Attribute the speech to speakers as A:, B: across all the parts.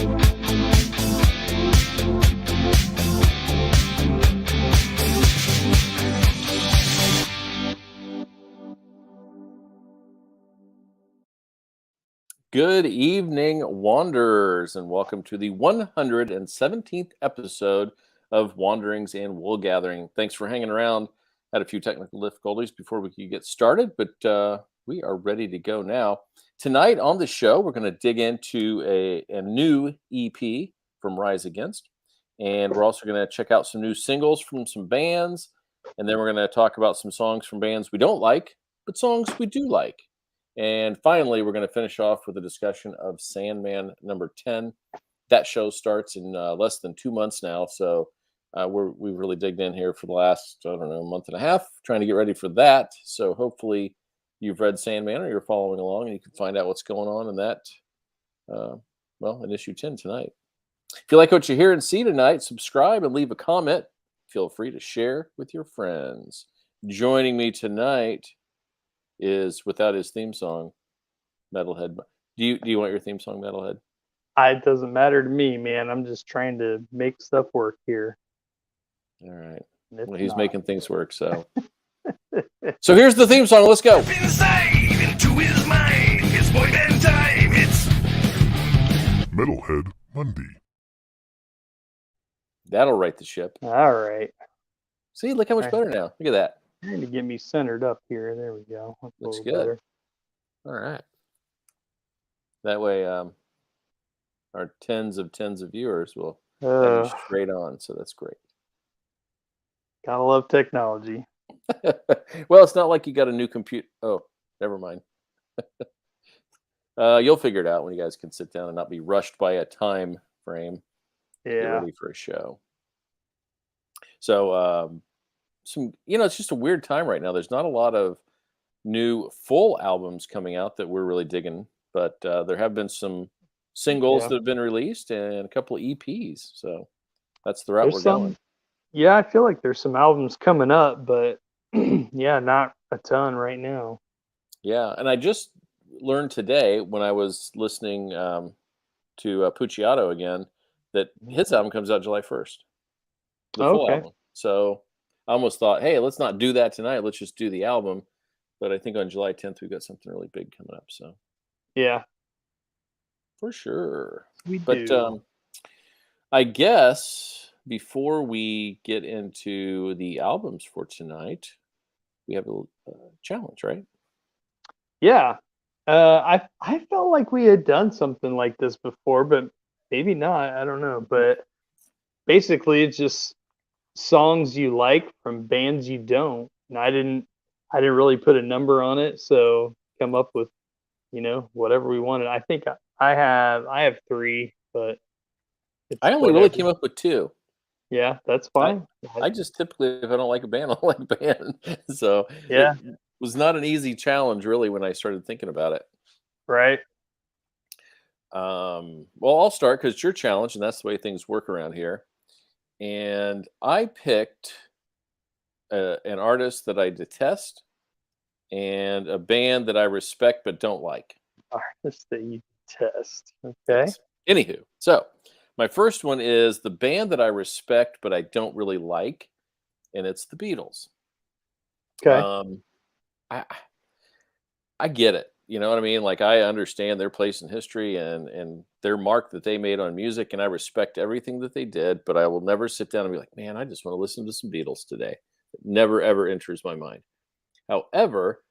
A: Good evening, Wanderers, and welcome to the 117th episode of Wanderings and Wool Gathering. Thanks for hanging around. Had a few technical difficulties before we could get started, but we are ready to go now. Tonight on the show, we're going to dig into a new EP from Rise Against, and we're also going to check out some new singles from some bands, and then we're going to talk about some songs from bands we don't like, but songs we do like. And finally, we're going to finish off with a discussion of Sandman number 10. That show starts in less than 2 months now. So we've really digged in here for the last, month and a half, trying to get ready for that. So hopefully you've read Sandman or you're following along and you can find out what's going on in that, in issue 10 tonight. If you like what you hear and see tonight, subscribe and leave a comment. Feel free to share with your friends. Joining me tonight is, without his theme song, Metalhead. Do you want your theme song, Metalhead?
B: It doesn't matter to me, man. I'm just trying to make stuff work here.
A: All right. Well, he's making things work, so. So here's the theme song. Let's go.
C: Inside into his mind, it's boy band time. It's
D: Metalhead Mundy.
A: That'll right the ship.
B: All right.
A: See, look how much better now. Look at that.
B: Trying to get me centered up here. There we go.
A: Looks good.
B: Better.
A: All right. That way, our tens of viewers will have you straight on. So that's great.
B: Gotta love technology.
A: Well, it's not like you got a new computer. Oh, never mind. You'll figure it out when you guys can sit down and not be rushed by a time frame.
B: Yeah.
A: Get ready for a show. So, it's just a weird time right now. There's not a lot of new full albums coming out that we're really digging, but there have been some singles that have been released and a couple of EPs. So that's the route we're going.
B: Yeah, I feel like there's some albums coming up, but yeah, not a ton right now.
A: Yeah, and I just learned today when I was listening to Puciato again that his album comes out July 1st. The full album. So I almost thought, hey, let's not do that tonight. Let's just do the album. But I think on July 10th, we've got something really big coming up. So,
B: yeah,
A: for sure.
B: We do.
A: I guess before we get into the albums for tonight, we have a challenge, right?
B: Yeah. I felt like we had done something like this before, but maybe not. I don't know. But basically, it's just songs you like from bands you don't. And I didn't really put a number on it, so come up with whatever we wanted. I think I have 3, but
A: I only really came up with 2.
B: Yeah, that's fine.
A: I just typically, if I don't like a band, I don't like a band. So
B: yeah,
A: it was not an easy challenge really when I started thinking about it.
B: Right.
A: Well, I'll start because it's your challenge, and that's the way things work around here. And I picked an artist that I detest and a band that I respect but don't like.
B: Artist that you detest. Okay.
A: Yes. Anywho, so my first one is the band that I respect but I don't really like, and it's the Beatles.
B: Okay.
A: I get it. You know what I mean? Like, I understand their place in history and their mark that they made on music, and I respect everything that they did, but I will never sit down and be like, man, I just want to listen to some Beatles today. It never, ever enters my mind. However,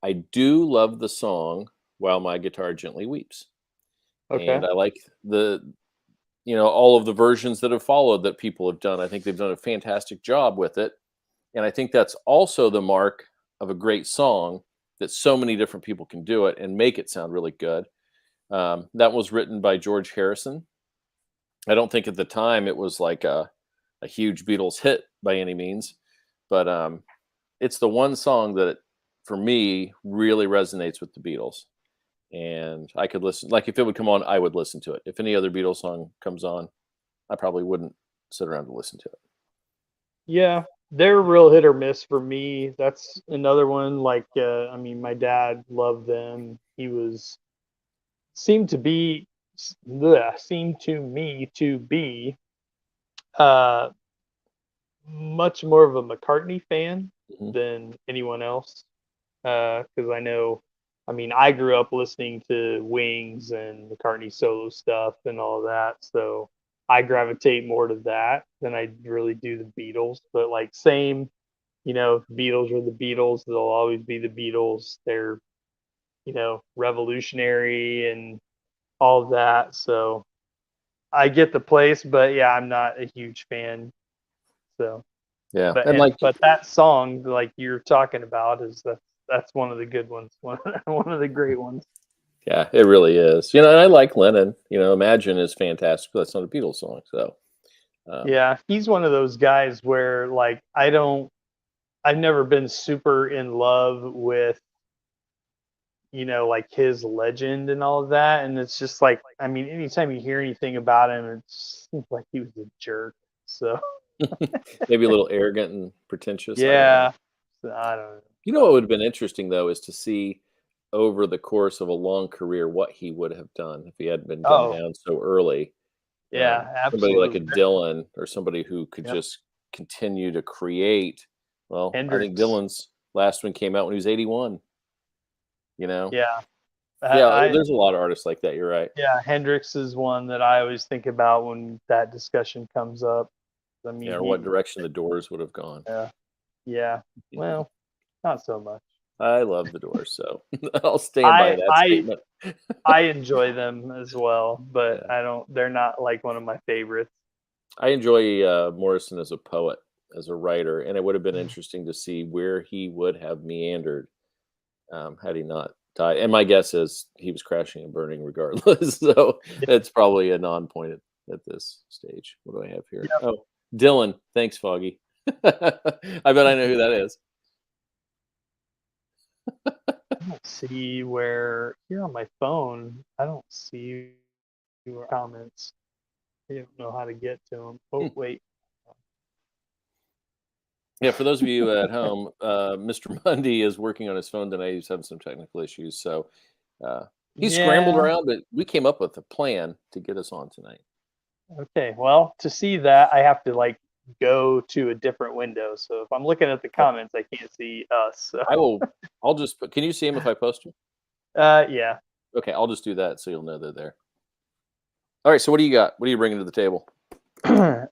A: I do love the song While My Guitar Gently Weeps.
B: Okay.
A: And I like all of the versions that have followed that people have done. I think they've done a fantastic job with it. And I think that's also the mark of a great song, that so many different people can do it and make it sound really good. That was written by George Harrison. I don't think at the time it was like a huge Beatles hit by any means, but it's the one song that, for me, really resonates with the Beatles. And I could listen, like if it would come on, I would listen to it. If any other Beatles song comes on, I probably wouldn't sit around and listen to it.
B: Yeah, they're real hit or miss for me. That's another one. Like, my dad loved them. He seemed to be seem to me to be uh, much more of a McCartney fan
A: Mhm.
B: than anyone else. Because I mean, I grew up listening to Wings and McCartney solo stuff and all that, so I gravitate more to that than I really do the Beatles. But like, same, the Beatles are the Beatles; they'll always be the Beatles. They're revolutionary and all of that. So I get the place, but yeah, I'm not a huge fan. So,
A: Yeah,
B: but
A: and like,
B: but that song, like you're talking about, that's one of the good ones, one of the great ones.
A: yeah, it really is. And I like Lennon. Imagine is fantastic. But that's not a Beatles song. So, um,
B: Yeah, he's one of those guys where like I've never been super in love with like his legend and all of that, and it's just like, I mean, anytime you hear anything about him, it seems like he was a jerk. So
A: maybe a little arrogant and pretentious. I don't know.
B: yeah, so, I don't know,
A: What
B: but
A: would have been interesting though is to see over the course of a long career what he would have done if he hadn't been gunned
B: oh
A: down so early.
B: yeah,
A: Somebody like a
B: absolutely.
A: Dylan or somebody who could
B: Yep.
A: just continue to create. Well, I think
B: Hendrix.
A: Dylan's last one came out when he was 81. You know,
B: Yeah,
A: yeah,
B: I
A: there's a lot of artists like that. You're right.
B: yeah, Hendrix is one that I always think about when that discussion comes up. I
A: Yeah,
B: mean,
A: or what direction the Doors would have gone.
B: yeah, yeah. Well, not so much.
A: I love the Doors, so I'll stand by
B: I
A: that
B: I
A: statement.
B: I enjoy them as well, but
A: Yeah.
B: I don't. They're not like one of my favorites.
A: I enjoy Morrison as a poet, as a writer, and it would have been interesting to see where he would have meandered had he not died. And my guess is he was crashing and burning regardless. So
B: Yeah.
A: it's probably a non-point at this stage. What do I have here?
B: Yep.
A: Oh, Dylan. Thanks, Foggy. I bet I know who that is.
B: I don't see where here on my phone. I don't see your comments. I don't know how to get to them.
A: Hmm.
B: Oh wait.
A: Yeah, for those of you at home, Mr. Mundy is working on his phone tonight. He's having some technical issues, so uh, he scrambled
B: Yeah.
A: around, but we came up with a plan to get us on tonight.
B: Okay. Well, to see that, I have to like go to a different window. So if I'm looking at the
A: Oh,
B: comments, I can't see us. So
A: I will. I'll just. Can you see him if I post him?
B: yeah.
A: Okay, I'll just do that so you'll know they're there. All right. So what do you got? What are you bringing to the table?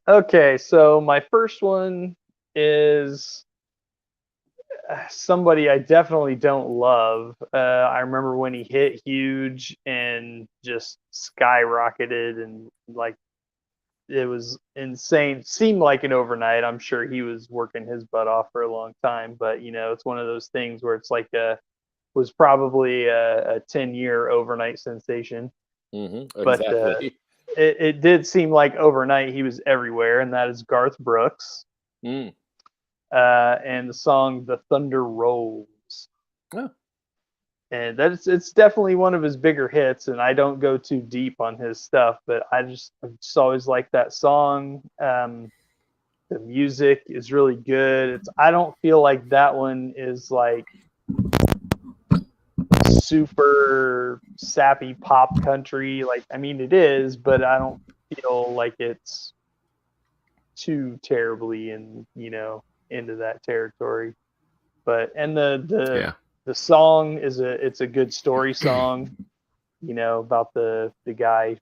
B: Okay. So my first one is somebody I definitely don't love. I remember when he hit huge and just skyrocketed, and like it was insane. Seemed like an overnight. I'm sure he was working his butt off for a long time, but it's one of those things where it's like was probably a 10-year overnight sensation. But
A: Exactly.
B: it did seem like overnight he was everywhere, and that is Garth Brooks.
A: Mm.
B: And the song "The Thunder Rolls."
A: Oh,
B: And it's definitely one of his bigger hits. And I don't go too deep on his stuff, but I just always liked that song. The music is really good. I don't feel like that one is like super sappy pop country. Like, I mean, it is, but I don't feel like it's too terribly into that territory. But and
A: yeah.
B: the song it's a good story song, about the guy.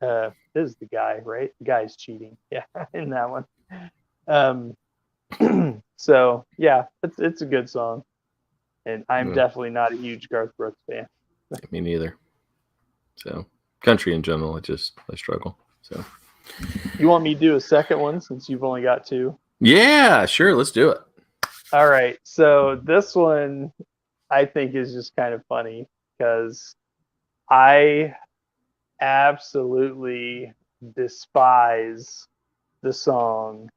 B: This is the guy, right? The guy's cheating, yeah, in that one. Um, so yeah, it's a good song, and I'm
A: Well,
B: definitely not a huge Garth Brooks fan.
A: me neither. So country in general, I struggle. So
B: You want me to do a second one since you've only got two?
A: yeah, sure, let's do it.
B: All right, so this one I think is just kind of funny because I absolutely despise the song.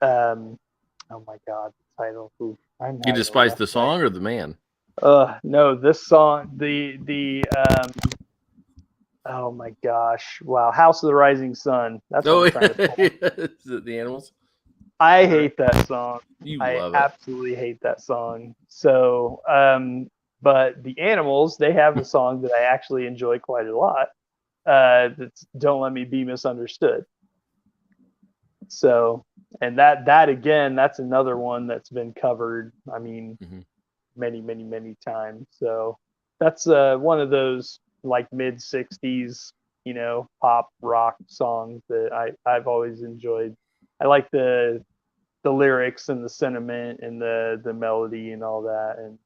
B: Oh my God, the title. Ooh, I'm
A: You
B: having a
A: despise
B: rough
A: the
B: night.
A: song or the man?
B: No, this song, oh my gosh, wow, House of the Rising Sun. That's what
A: Oh,
B: I'm
A: is
B: trying to pull.
A: it the animals?
B: I
A: All right.
B: hate that song.
A: You
B: I
A: love it.
B: absolutely hate that song. So, but the Animals, they have a song that I actually enjoy quite a lot. that's "Don't Let Me Be Misunderstood." So, and that again, that's another one that's been covered. I mean, many times. So that's one of those like mid '60s, pop rock songs that I've always enjoyed. I like the lyrics and the sentiment and the melody and all that, and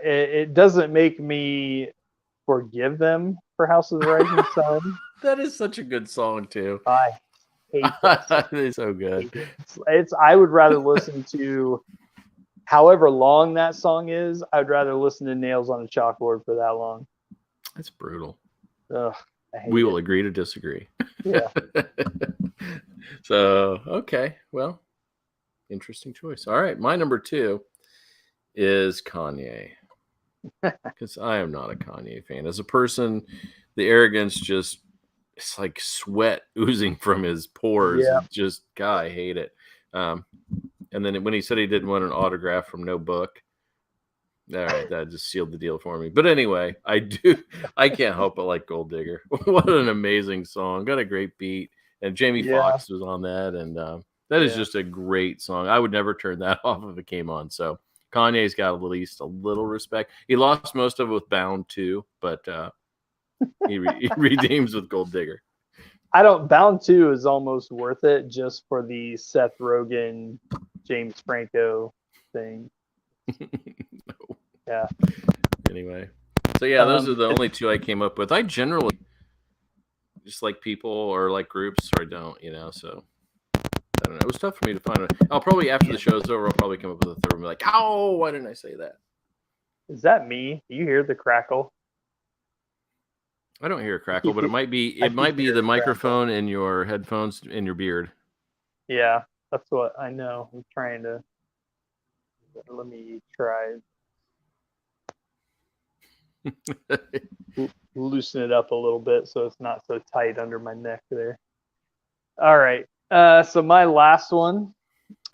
B: it doesn't make me forgive them for House of the Rising Sun.
A: That is such a good song too.
B: I hate that song.
A: It's so good.
B: I would rather listen to however long that song is. I'd rather listen to Nails on a Chalkboard for that long.
A: That's brutal.
B: Ugh,
A: We will agree to disagree.
B: Yeah.
A: So, okay. Well, interesting choice. All right. My number 2 is Kanye. Because I am not a Kanye fan. As a person, the arrogance just, it's like sweat oozing from his pores.
B: Yeah.
A: Just, God, I hate it. And then when he said he didn't want an autograph from no book, all right, that just sealed the deal for me. But anyway, I can't help but like Gold Digger. What an amazing song. Got a great beat. And Jamie Foxx was on that. And that is just a great song. I would never turn that off if it came on. So Kanye's got at least a little respect. He lost most of it with Bound too, but he redeems with Gold Digger.
B: Bound 2 is almost worth it just for the Seth Rogen, James Franco thing.
A: No.
B: Yeah.
A: Anyway. So yeah, those are the only 2 I came up with. I generally just like people or like groups, or I don't, so I don't know. It was tough for me to find. I'll probably, after the show's over, I'll probably come up with a third one, be like, oh, why didn't I say that?
B: Is that me? Do you hear the crackle?
A: I don't hear a crackle, but it might be the microphone in your headphones in your beard.
B: Yeah, that's what I know. I'm trying to. Let me try. Loosen it up a little bit so it's not so tight under my neck there. All right. So my last one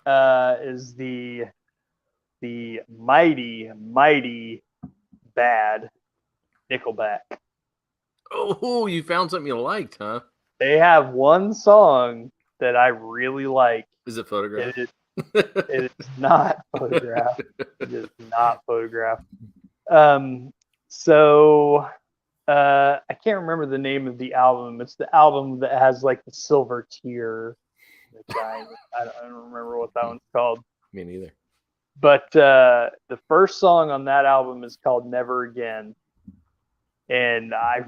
B: is the mighty bad Nickelback.
A: Oh, you found something you liked, huh?
B: They have one song that I really like.
A: Is it Photograph?
B: It is not Photograph. It is not Photograph. So I can't remember the name of the album. It's the album that has like the silver tear. I don't remember what that one's called.
A: Me neither.
B: But the first song on that album is called Never Again. And I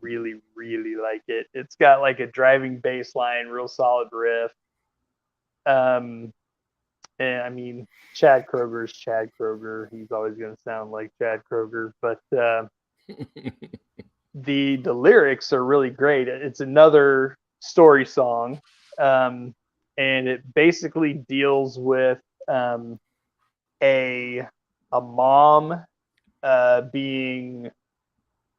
B: really, really like it. It's got like a driving bass line, real solid riff. And I mean, Chad Kroger's Chad Kroger. He's always going to sound like Chad Kroger. But the lyrics are really great. It's another story song. And it basically deals with a mom being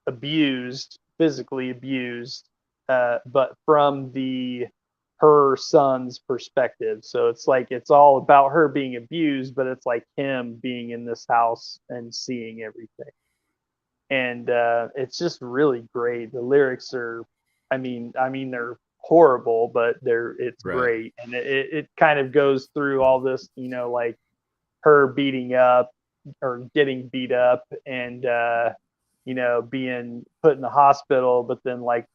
B: abused, physically abused, but from her son's perspective. So it's all about her being abused, but it's like him being in this house and seeing everything. And it's just really great. The lyrics are, I mean they're horrible, but it's
A: right.
B: Great. And it kind of goes through all this, like her beating up or getting beat up and being put in the hospital, but then like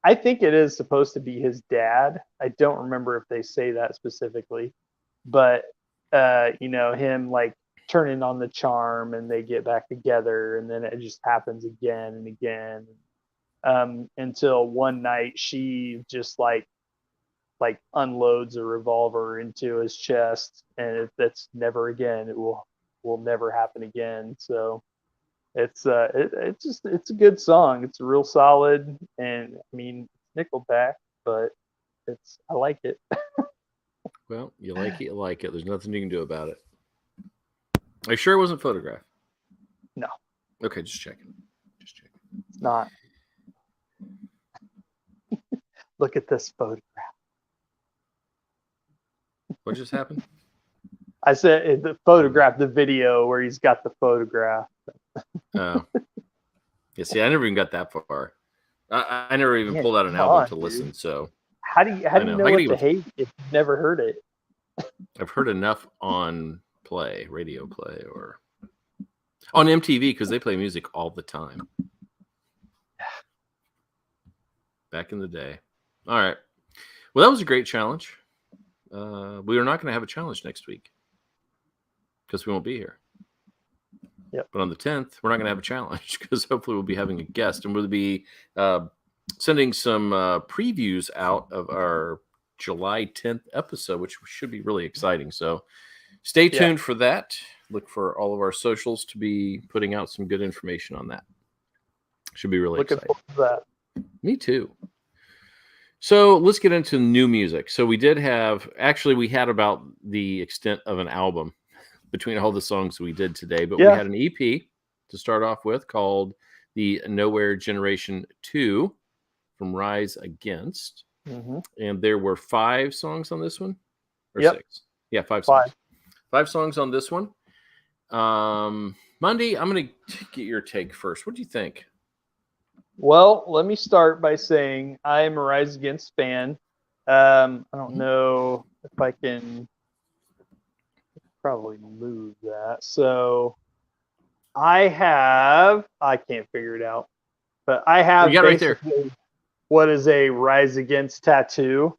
B: I think it is supposed to be his dad. I don't remember if they say that specifically, but him like turning on the charm and they get back together, and then it just happens again and again, until one night she just like unloads a revolver into his chest, and that's never again. It will never happen again. So it's it's a good song. It's real solid, and I mean Nickelback, but I like it.
A: Well, you like it, you like it. There's nothing you can do about it. Are you sure it wasn't Photograph?
B: No.
A: Okay, just checking.
B: It's not. Look at this photograph.
A: What just happened?
B: I said the photograph, the video where he's got the photograph.
A: Oh. Yeah, see, I never even got that far. I never even
B: Man,
A: pulled out an
B: come
A: album
B: on,
A: to
B: dude.
A: listen. So
B: How do you
A: I know. I
B: know
A: gotta
B: what to hate if you've never heard it?
A: I've heard enough on radio play, or on MTV because they play music all the time. Back in the day. All right. Well, that was a great challenge. We are not going to have a challenge next week because we won't be here.
B: Yep.
A: But on the 10th, we're not going to have a challenge because hopefully we'll be having a guest, and we'll be sending some previews out of our July 10th episode, which should be really exciting. So stay tuned for that. Look for all of our socials to be putting out some good information on that. Should be really
B: Looking
A: exciting.
B: forward to that.
A: Me too. So let's get into new music. So we had about the extent of an album between all the songs we did today, but we had an EP to start off with called the Nowhere Generation 2 from Rise Against.
B: Mm-hmm.
A: And there were 5 songs on this one, or 6? Yeah, 5
B: 5.
A: songs. 5 songs on this one. Mundy, I'm going to get your take first. What do you think?
B: Well, let me start by saying I am a Rise Against fan. I don't know if I can probably move that. So I can't figure it out, but I have basically what is a Rise Against tattoo.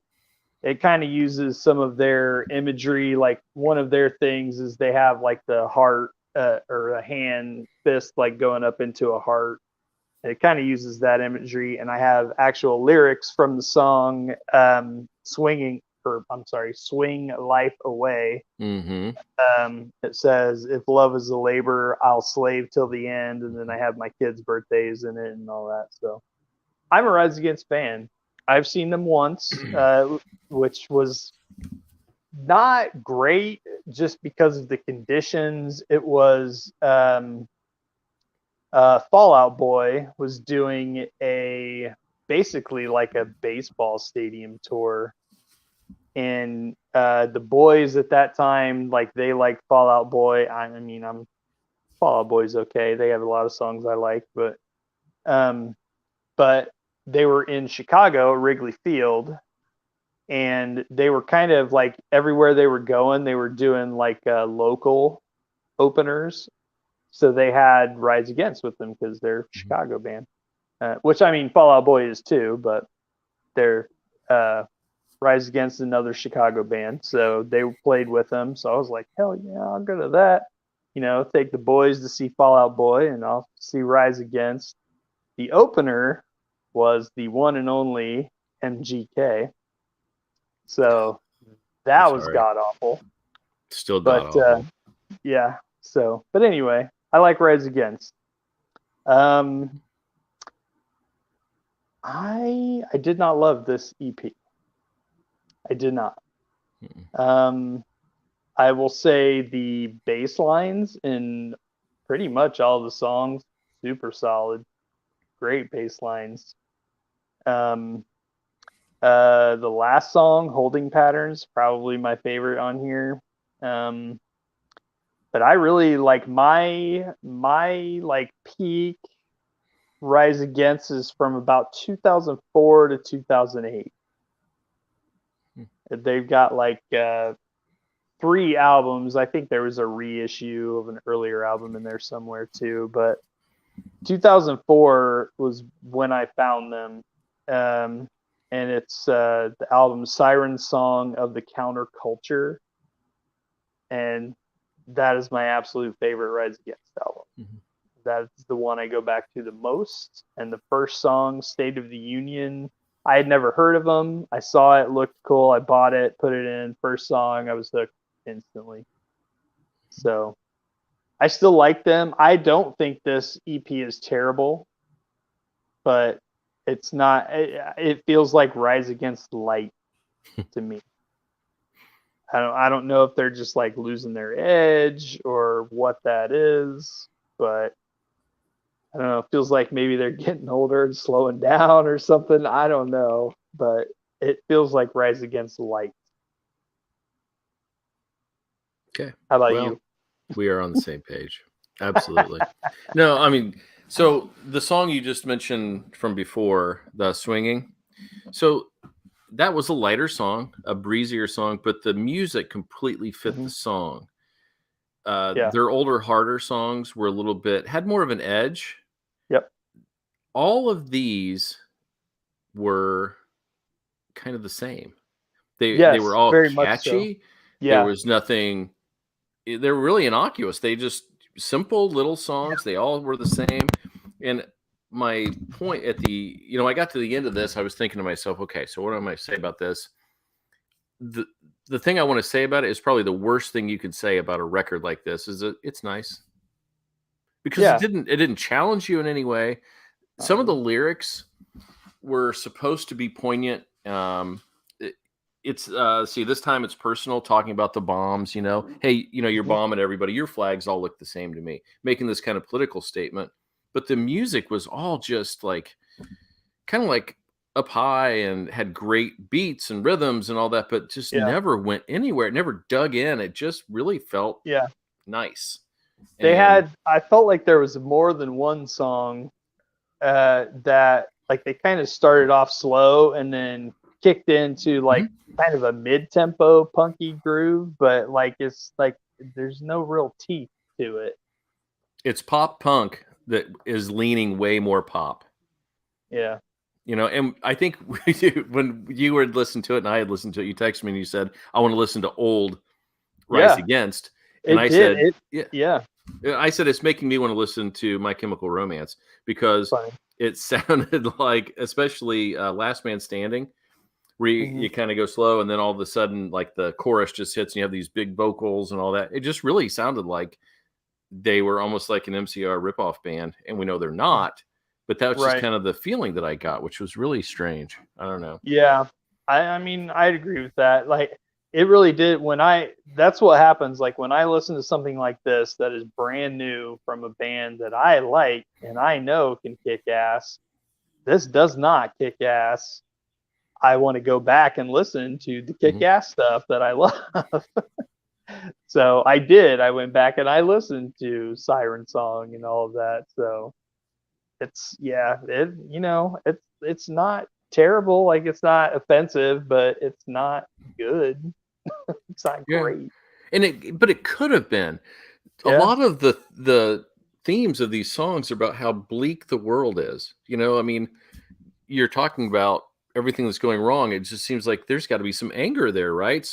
B: It kind of uses some of their imagery. Like one of their things is they have like the heart or a hand fist like going up into a heart. It kind of uses that imagery, and I have actual lyrics from the song "Swing Life Away."
A: Mm-hmm.
B: It says, "If love is a labor, I'll slave till the end," and then I have my kids' birthdays in it and all that. So I'm a Rise Against fan. I've seen them once, which was not great just because of the conditions. It was Fallout Boy was doing basically like a baseball stadium tour, and the boys at that time, like they liked Fallout Boy. I mean, Fallout Boy's okay. They have a lot of songs I like, but they were in Chicago, Wrigley Field, and they were kind of like everywhere they were going, they were doing like local openers. So they had Rise Against with them because they're a Chicago band, which I mean, Fall Out Boy is too, but they're Rise Against another Chicago band. So they played with them. So I was like, hell yeah, I'll go to that. Take the boys to see Fall Out Boy, and I'll see Rise Against. The opener was the one and only MGK. So that was god awful.
A: Still god awful.
B: Yeah. So, but anyway, I like Rise Against. I did not love this EP. I did not. I will say the bass lines in pretty much all the songs, super solid. Great bass lines. The last song, Holding Patterns, probably my favorite on here. But I really like my like peak Rise Against is from about 2004 to 2008. They've got like 3 albums. I think there was a reissue of an earlier album in there somewhere too, but 2004 was when I found them. And it's the album Siren Song of the Counterculture. And that is my absolute favorite Rise Against album. Mm-hmm. That's the one I go back to the most. And the first song, State of the Union, I had never heard of them. I saw it, looked cool. I bought it, put it in. First song, I was hooked instantly. So I still like them. I don't think this EP is terrible, but it's not. It feels like Rise Against light to me. I don't know if they're just like losing their edge or what that is, but I don't know. It feels like maybe they're getting older and slowing down or something. I don't know, but it feels like Rise Against light.
A: Okay.
B: How about you?
A: We are on the same page. Absolutely. No, I mean, So the song you just mentioned from before, the swinging. So that was a lighter song, a breezier song, but the music completely fit the song.
B: Yeah.
A: Their older, harder songs were a little bit had more of an edge.
B: Yep.
A: All of these were kind of the same. They were
B: Yes,
A: all
B: very much so.
A: catchy. There
B: Yeah.
A: was nothing. They're really innocuous. They just simple little songs. They all were the same. And my point at I got to the end of this. I was thinking to myself, okay, so what am I going to say about this? The thing I want to say about it is probably the worst thing you could say about a record like this is that it's nice because
B: Yeah.
A: it didn't challenge you in any way. Some of the lyrics were supposed to be poignant. It's see, this time it's personal, talking about the bombs. Hey, you're bombing everybody. Your flags all look the same to me, making this kind of political statement. But the music was all just like kind of like up high and had great beats and rhythms and all that, but just
B: Yeah.
A: never went anywhere. It never dug in. It just really felt
B: Yeah.
A: nice.
B: I felt like there was more than one song that like they kind of started off slow and then kicked into like kind of a mid-tempo punky groove, but like it's like there's no real teeth to it.
A: It's pop punk that is leaning way more pop.
B: Yeah.
A: And I think when you were listening to it and I had listened to it, you texted me and you said, I want to listen to old Rise Against. And I said,
B: yeah.
A: I said, it's making me want to listen to My Chemical Romance because it sounded like, especially Last Man Standing, where you kind of go slow and then all of a sudden, like the chorus just hits and you have these big vocals and all that. It just really sounded like they were almost like an MCR ripoff band. And we know they're not. But that was just kind of the feeling that I got, which was really strange. I don't know.
B: Yeah. I mean, I'd agree with that. Like, it really did that's what happens. Like, when I listen to something like this that is brand new from a band that I like and I know can kick ass, this does not kick ass. I want to go back and listen to the kick ass stuff that I love. So I did. I went back and I listened to Siren Song and all of that. So it's it's not terrible, like it's not offensive, but it's not good. It's not great.
A: But it could have been. A lot of the themes of these songs are about how bleak the world is. I mean, you're talking about everything that's going wrong. It just seems like there's got to be some anger there, right?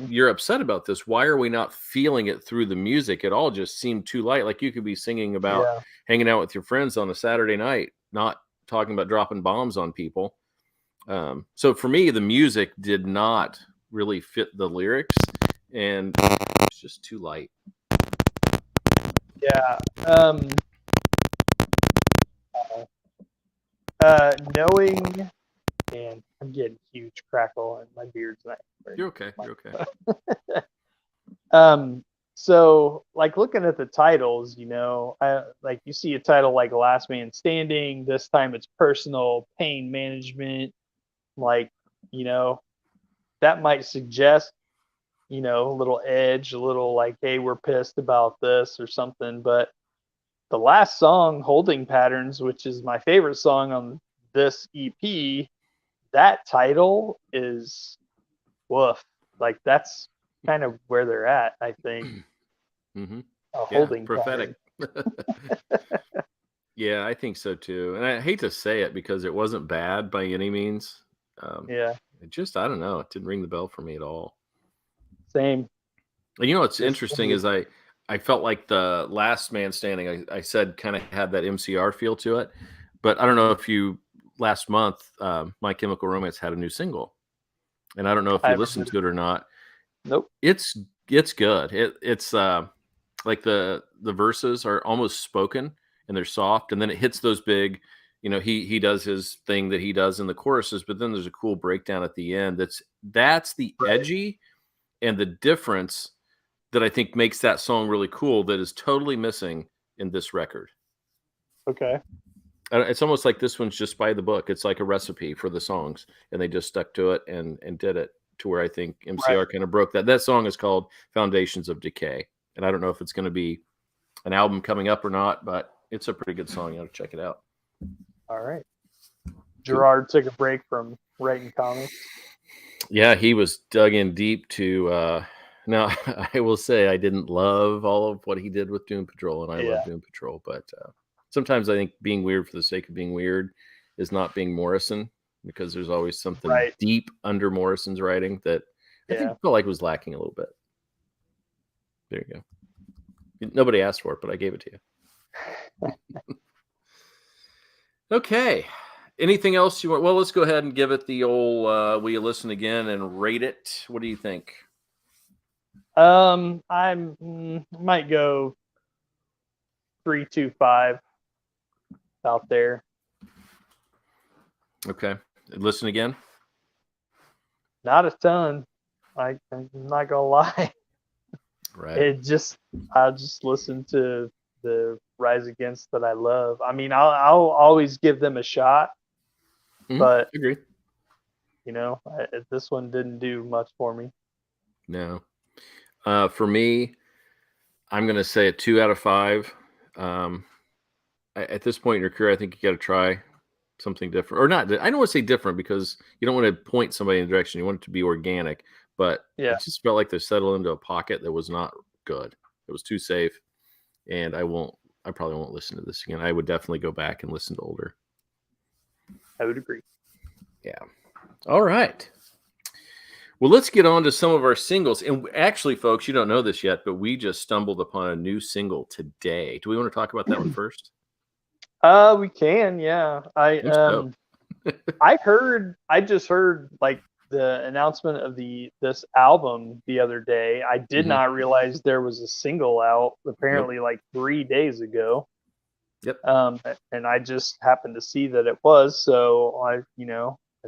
A: You're upset about this. Why are we not feeling it through the music? It all just seemed too light. Like you could be singing about hanging out with your friends on a Saturday night, not talking about dropping bombs on people. So for me, the music did not really fit the lyrics, and it's just too light.
B: Yeah. Knowing, and I'm getting huge crackle and my beard's not.
A: You're okay. You're
B: okay. So like looking at the titles, like you see a title like Last Man Standing. This time it's personal pain management. Like, that might suggest, a little edge, a little like, hey, we're pissed about this or something. But the last song, Holding Patterns, which is my favorite song on this EP, that title is woof. Like that's kind of where they're at, I think. Holding
A: prophetic. Yeah, I think so too. And I hate to say it because it wasn't bad by any means. It just, I don't know. It didn't ring the bell for me at all.
B: Same.
A: And what's interesting is I felt like the Last Man Standing, I said kind of had that MCR feel to it. But I don't know if last month, My Chemical Romance had a new single. And I don't know if you listened to it or not.
B: Nope.
A: It's good. It's like the verses are almost spoken and they're soft. And then it hits those big, he does his thing that he does in the choruses, but then there's a cool breakdown at the end. That's the edgy and the difference that I think makes that song really cool that is totally missing in this record.
B: Okay.
A: It's almost like this one's just by the book. It's like a recipe for the songs, and they just stuck to it and did it to where I think MCR kind of broke that. That song is called Foundations of Decay, and I don't know if it's going to be an album coming up or not, but It's a pretty good song. You ought to check it out.
B: All right.
A: Cool.
B: Gerard took a break from writing comics.
A: Yeah, he was dug in deep to. Now, I will say I didn't love all of what he did with Doom Patrol, and I love Doom Patrol, but sometimes I think being weird for the sake of being weird is not being Morrison, because there's always something deep under Morrison's writing that I think felt like was lacking a little bit. There you go. Nobody asked for it, but I gave it to you. Okay. Anything else you want? Well, let's go ahead and give it the old will you listen again and rate it. What do you think?
B: I might go 3.25 out there.
A: Okay. Listen again?
B: Not a ton. I'm not gonna lie.
A: Right.
B: I just listen to the Rise Against that I love. I mean, I'll always give them a shot, but
A: agreed.
B: This one didn't do much for me.
A: No. For me, I'm going to say a 2 out of 5. At this point in your career, I think you got to try something different, or not. I don't want to say different because you don't want to point somebody in a direction. You want it to be organic, but it just felt like they settled into a pocket that was not good. It was too safe, and I probably won't listen to this again. I would definitely go back and listen to older.
B: I would agree.
A: Yeah. All right. Well, let's get on to some of our singles. And actually, folks, you don't know this yet, but we just stumbled upon a new single today. Do we want to talk about that one first?
B: We can, yeah. I just heard like the announcement of this album the other day. I did not realize there was a single out apparently like 3 days ago.
A: Yep.
B: And I just happened to see that it was, so I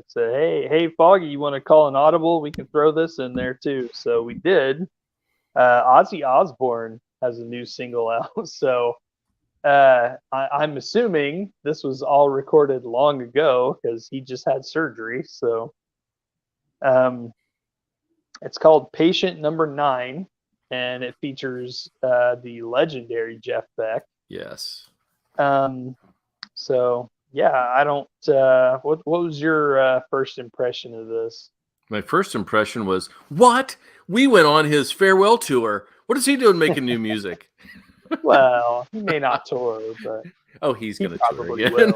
B: said, hey, Foggy, you want to call an audible? We can throw this in there too. So we did. Ozzy Osbourne has a new single out. So I'm assuming this was all recorded long ago because he just had surgery. So it's called Patient Number 9, and it features the legendary Jeff Beck.
A: Yes.
B: So yeah, I don't. What was your first impression of this?
A: My first impression was, what? We went on his farewell tour. What is he doing making new music?
B: Well, he may not tour, but
A: he's going to tour again.
B: Will.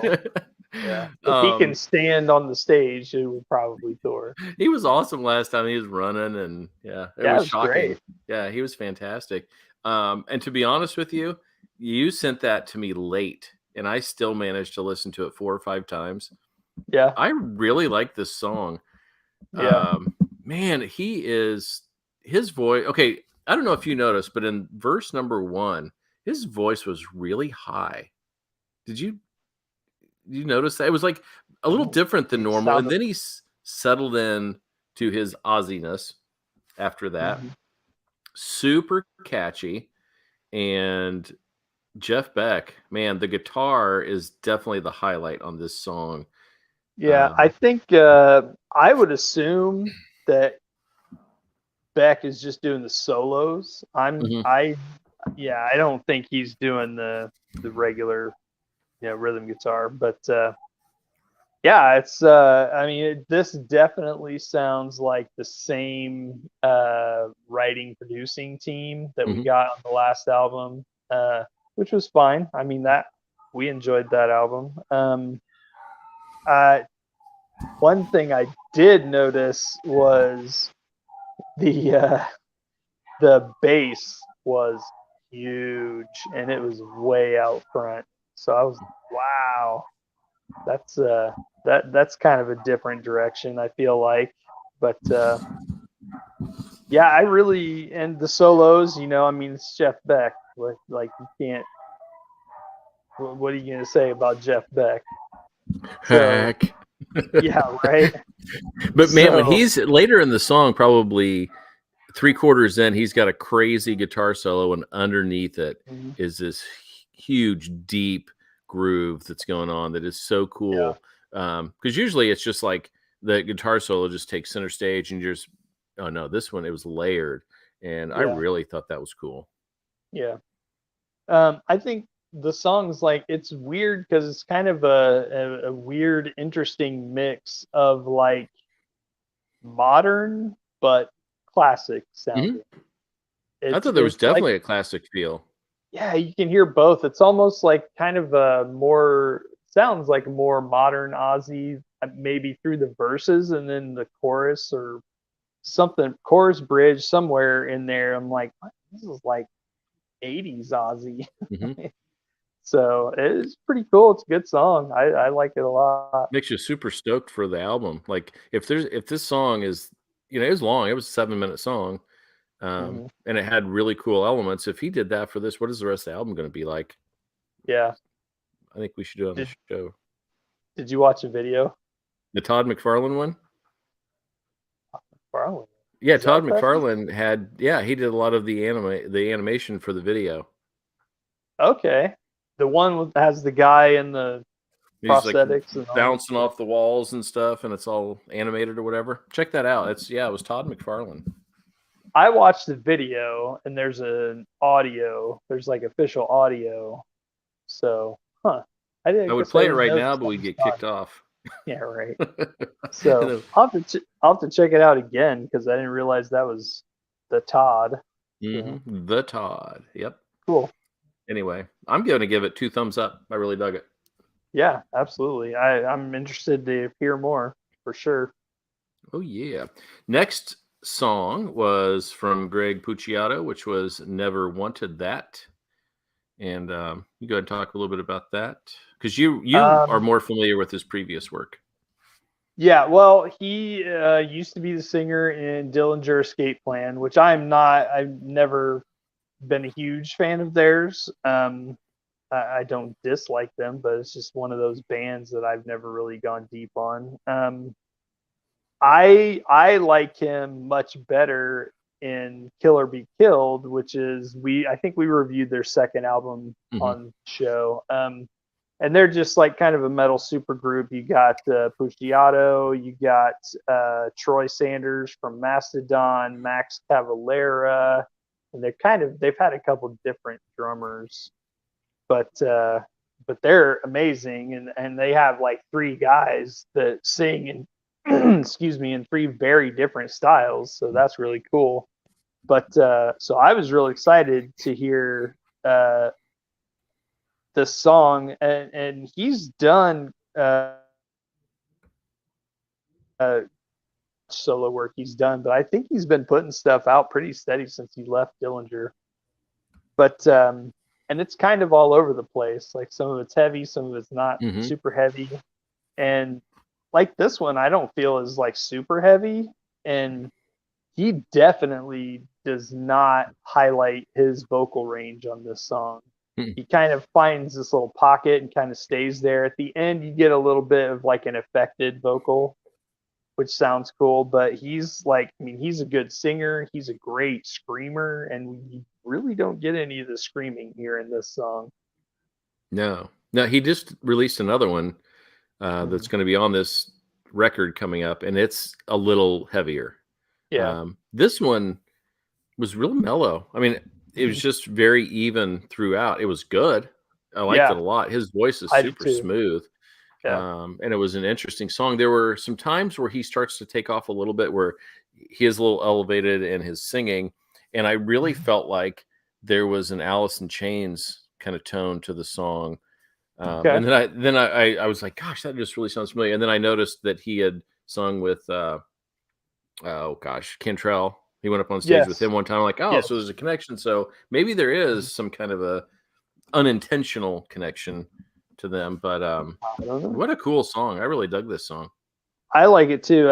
B: Yeah, if he can stand on the stage, he will probably tour.
A: He was awesome last time. He was running, and it was shocking. Great. Yeah, he was fantastic. And to be honest with you, you sent that to me late, and I still managed to listen to it 4 or 5 times.
B: Yeah,
A: I really like this song.
B: Yeah,
A: man, his voice. Okay, I don't know if you noticed, but in verse number 1, his voice was really high. Did you notice that? It was like a little different than normal, and then he settled in to his Ozziness after that. Super catchy, and Jeff Beck, man, the guitar is definitely the highlight on this song.
B: Yeah, I think I would assume that Beck is just doing the solos. I don't think he's doing the regular rhythm guitar, but it's I mean, this definitely sounds like the same writing producing team that we got on the last album, which was fine. I mean, that we enjoyed that album. One thing I did notice was the bass was huge, and it was way out front. So I was, wow, that's kind of a different direction, I feel like. But I really, and the solos, I mean, it's Jeff Beck. Like you can't. What are you gonna say about Jeff Beck?
A: Heck.
B: Yeah, right.
A: But man, when he's later in the song, probably 3/4 in, he's got a crazy guitar solo, and underneath it is this huge, deep groove that's going on that is so cool. Because usually it's just like the guitar solo just takes center stage, and you're just, oh no, this one, it was layered, and I really thought that was cool.
B: Yeah. I think the song's like, it's weird because it's kind of a weird, interesting mix of like modern but classic sounding.
A: I thought there was
B: It's like,
A: definitely a classic feel.
B: yeah, you can hear both. It's almost like kind of a more, sounds like more modern Ozzy, maybe through the verses and then the chorus or something, chorus bridge somewhere in there. I'm like, what? This is like 80s Ozzy.
A: hmm
B: So it's pretty cool. It's a good song. I like it a lot.
A: Makes you super stoked for the album. Like if this song is, it was long. It was a 7-minute song,
B: Mhm.
A: and it had really cool elements. If he did that for this, what is the rest of the album going to be like?
B: Yeah.
A: I think we should do it on the
B: Did
A: show.
B: Did you watch a video?
A: The Todd McFarlane one.
B: Farley.
A: Yeah,
B: Is
A: Todd
B: that that?
A: McFarlane he did a lot of the animation for the video.
B: Okay. The one with has the guy in the
A: He's like
B: prosthetics and all.
A: bouncing off the walls and stuff, and it's all animated or whatever. Check that out. It was Todd McFarlane.
B: I watched the video and there's an audio. There's like official audio. So, I
A: I would
B: guess
A: play it
B: didn't
A: right
B: know
A: now,
B: this
A: but we'd
B: was
A: get
B: Todd.
A: kicked off.
B: Yeah, right.
A: And
B: So
A: then-
B: I'll have to check it out again because I didn't realize that was the Todd.
A: The Todd. Yep.
B: Cool.
A: Anyway, I'm going to give it 2 thumbs up. I really dug it.
B: Yeah, absolutely. I'm interested to hear more for sure.
A: Oh, yeah. Next song was from Greg Puciato, which was Never Wanted That. And you go ahead and talk a little bit about that. Because you are more familiar with his previous work.
B: Yeah, well, he used to be the singer in Dillinger Escape Plan, which I'm not. I've never been a huge fan of theirs. I don't dislike them, but it's just one of those bands that I've never really gone deep on. I like him much better in Kill or Be Killed, which is I think we reviewed their second album on the show. And they're just like kind of a metal super group. You got Puciato, you got Troy Sanders from Mastodon, Max Cavalera, and they've had a couple different drummers, but they're amazing, and they have like 3 guys that sing in excuse me, in 3 very different styles, so that's really cool. But so I was really excited to hear the song, and he's done solo work he's done, but I think he's been putting stuff out pretty steady since he left Dillinger. But and it's kind of all over the place. Like some of it's heavy, some of it's not super heavy. And like this one, I don't feel is like super heavy, and he definitely does not highlight his vocal range on this song. He kind of finds this little pocket and kind of stays there. At the end, you get a little bit of like an affected vocal, which sounds cool, but he's like, I mean, he's a good singer. He's a great screamer, and we really don't get any of the screaming here in this song.
A: No, he just released another one that's going to be on this record coming up, and it's a little heavier.
B: Yeah.
A: This one was real mellow. I mean, it was just very even throughout. It was good. I liked it a lot. His voice is super smooth.
B: Yeah.
A: And it was an interesting song. There were some times where he starts to take off a little bit, where he is a little elevated in his singing. And I really felt like there was an Alice in Chains kind of tone to the song. And then I was like, gosh, that just really sounds familiar. And then I noticed that he had sung with, Cantrell. He went up on stage with him one time. I'm like, so there's a connection. So maybe there is some kind of a unintentional connection to them. But what a cool song. I really dug this song.
B: I like it too.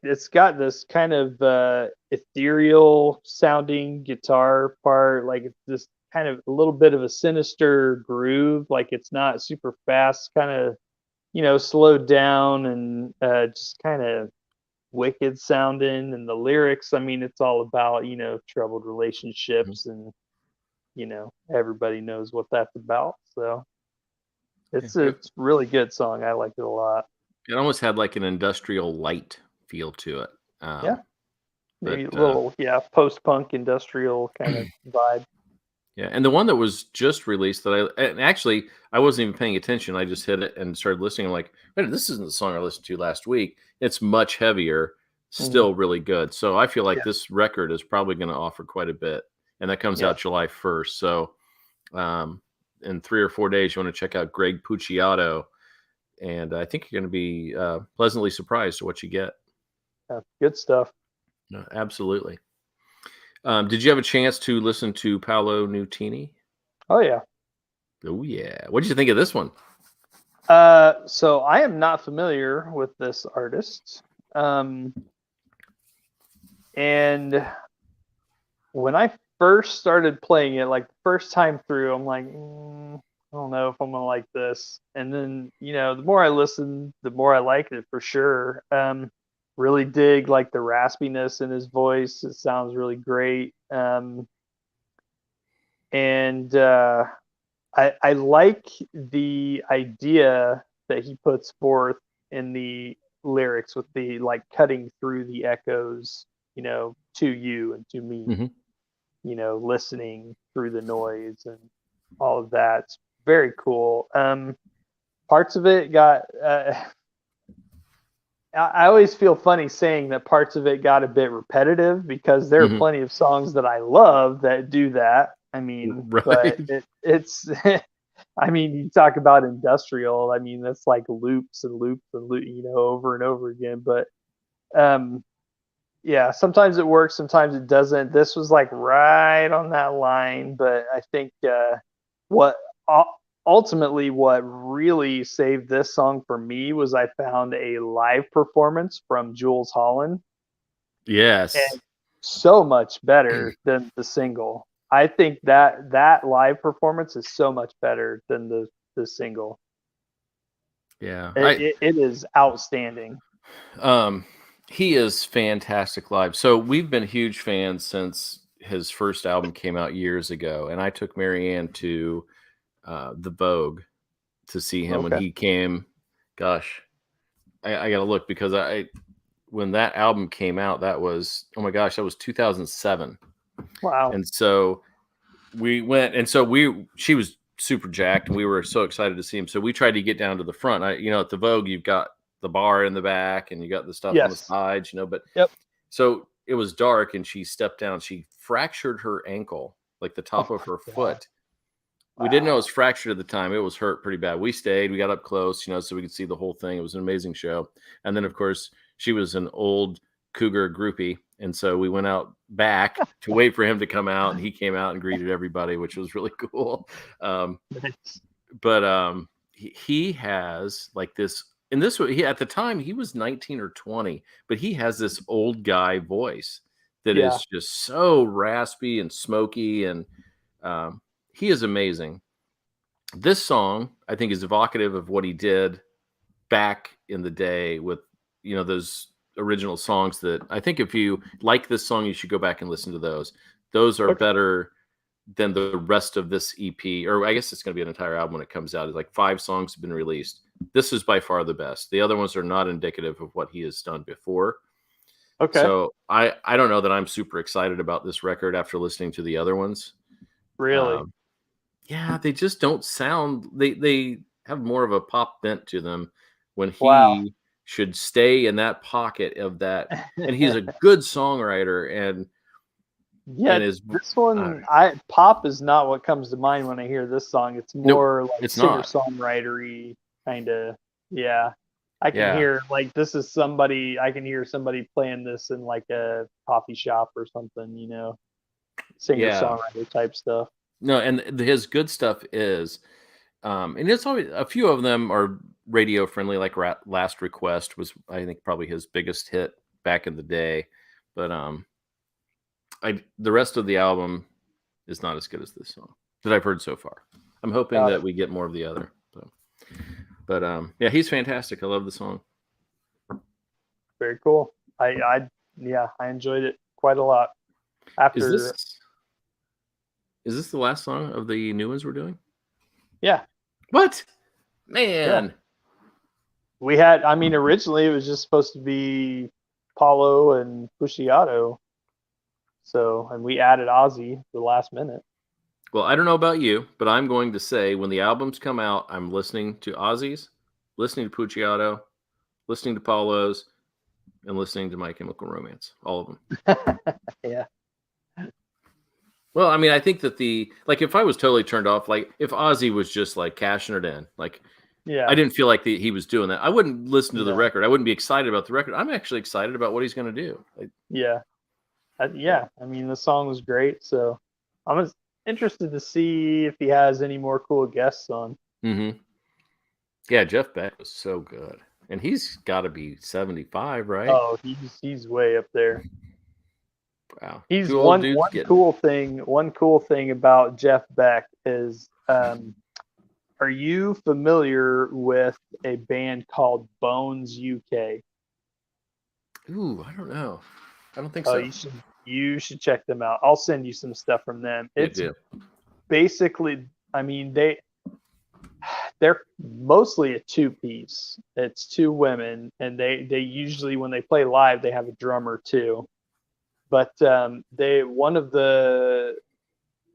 B: It's got this kind of ethereal sounding guitar part. Like it's this kind of a little bit of a sinister groove. Like it's not super fast, kind of, slowed down and just kind of wicked sounding. And the lyrics, I mean, it's all about, troubled relationships and, everybody knows what that's about. So it's a really good song. I like it a lot.
A: It almost had like an industrial light feel to it.
B: Maybe a little, post-punk industrial kind of vibe.
A: Yeah, and the one that was just released and actually I wasn't even paying attention. I just hit it and started listening. I'm like, wait, this isn't the song I listened to last week. It's much heavier,
B: Mhm.
A: still really good. So I feel like
B: Yeah.
A: this record is probably going to offer quite a bit, and that comes
B: Yeah.
A: out July 1st. So in 3 or 4 days, you want to check out Greg Puciato, and I think you're going to be pleasantly surprised at what you get.
B: Yeah. Good stuff.
A: No, absolutely. Did you have a chance to listen to Paolo Nutini?
B: Oh yeah.
A: Oh yeah. What did you think of this one?
B: So I am not familiar with this artist. And when I first started playing it, like the first time through, I'm like, I don't know if I'm gonna like this. And then, the more I listen, the more I like it for sure. Really dig like the raspiness in his voice. It sounds really great. And I like the idea that he puts forth in the lyrics with the like cutting through the echoes, to you and to me,
A: Mhm.
B: listening through the noise and all of that. It's very cool. Parts of it got, I always feel funny saying that parts of it got a bit repetitive because there are
A: Mhm.
B: plenty of songs that I love that do that. I mean, but
A: Right.
B: it's, I mean, you talk about industrial. I mean, that's like loops and loops and over and over again. But um, yeah, sometimes it works, sometimes it doesn't. This was like right on that line, but I think what u- ultimately what really saved this song for me was I found a live performance from Jules Holland,
A: Yes.
B: and so much better than the single. I think that live performance is so much better than the single.
A: Yeah.
B: It is outstanding.
A: Um he is fantastic live. So we've been huge fans since his first album came out years ago, and I took Marianne to the Vogue to see him when
B: Okay.
A: he came. Gosh, I gotta look because I when that album came out, that was, oh my gosh, that was 2007.
B: Wow.
A: And so we went, and so she was super jacked, and we were so excited to see him. So we tried to get down to the front. At the Vogue, you've got the bar in the back, and you got the stuff on the
B: Yes.
A: sides, but
B: Yep.
A: so it was dark, and she stepped down. She fractured her ankle, like the
B: Oh
A: top of her
B: my god.
A: foot. We didn't know it
B: Wow.
A: was fractured at the time. It was hurt pretty bad. We stayed. We got up close, so we could see the whole thing. It was an amazing show. And then, of course, she was an old cougar groupie, and so we went out back to wait for him to come out, and he came out and greeted everybody, which was really cool. Um,
B: Nice.
A: but he has like this. And he at the time he was 19 or 20, but he has this old guy voice that
B: Yeah.
A: is just so raspy and smoky, and um, he is amazing. This song, I think, is evocative of what he did back in the day with, those original songs that I think if you like this song, you should go back and listen to those. Those are
B: Okay.
A: better than the rest of this EP, or I guess it's going to be an entire album when it comes out. It's like 5 songs have been released. This is by far the best. The other ones are not indicative of what he has done before.
B: Okay.
A: So I don't know that I'm super excited about this record after listening to the other ones.
B: Really.
A: Um, Yeah, they just don't sound, they have more of a pop bent to them when
B: Wow.
A: he should stay in that pocket of that. And he's a good songwriter, and
B: Yeah,
A: is
B: this
A: uh,
B: one, I pop is not what comes to mind when I hear this song. It's
A: nope,
B: more like
A: it's
B: singer
A: not.
B: songwritery kind of. Yeah, I can
A: Yeah,
B: hear like this is somebody. I can hear somebody playing this in like a coffee shop or something. Singer
A: yeah.
B: songwriter type stuff.
A: No, and his good stuff is, and it's always a few of them are radio friendly, like Last Request was, I think, probably his biggest hit back in the day. But the rest of the album is not as good as this song that I've heard so far. I'm hoping
B: Got
A: that
B: it.
A: we get more of the other. So, but yeah, he's fantastic. I love the song.
B: Very cool. Yeah, I enjoyed it quite a lot.
A: Is
B: After
A: this is this the last song of the new ones we're doing?
B: yeah,
A: What?
B: yeah.
A: Man.
B: We had, I mean, originally it was just supposed to be Paulo and Puciato. So, and we added Ozzy the last minute.
A: Well, I don't know about you, but I'm going to say when the albums come out, I'm listening to Ozzy's, listening to Puciato, listening to Paulo's, and listening to My Chemical Romance. All of them.
B: Yeah.
A: Well, I mean, I think that if I was totally turned off, like if Ozzy was just like cashing it in, like
B: Yeah.
A: I didn't feel like he was doing that. I wouldn't listen to the
B: No.
A: record. I wouldn't be excited about the record. I'm actually excited about what he's going to do.
B: Yeah. Yeah. I mean, the song was great. So I'm interested to see if he has any more cool guests on.
A: Mm-hmm. Yeah, Jeff Beck was so good. And he's got to be 75, right?
B: Oh, he's way up there.
A: Wow.
B: He's
A: Two old
B: one
A: dudes
B: one
A: getting
B: cool thing. One cool thing about Jeff Beck is, are you familiar with a band called Bones UK?
A: Ooh, I don't know. I don't think
B: Oh,
A: so.
B: you should check them out. I'll send you some stuff from them. It's basically, I mean, they're mostly a two-piece. It's two women, and they usually, when they play live, they have a drummer too. But one of the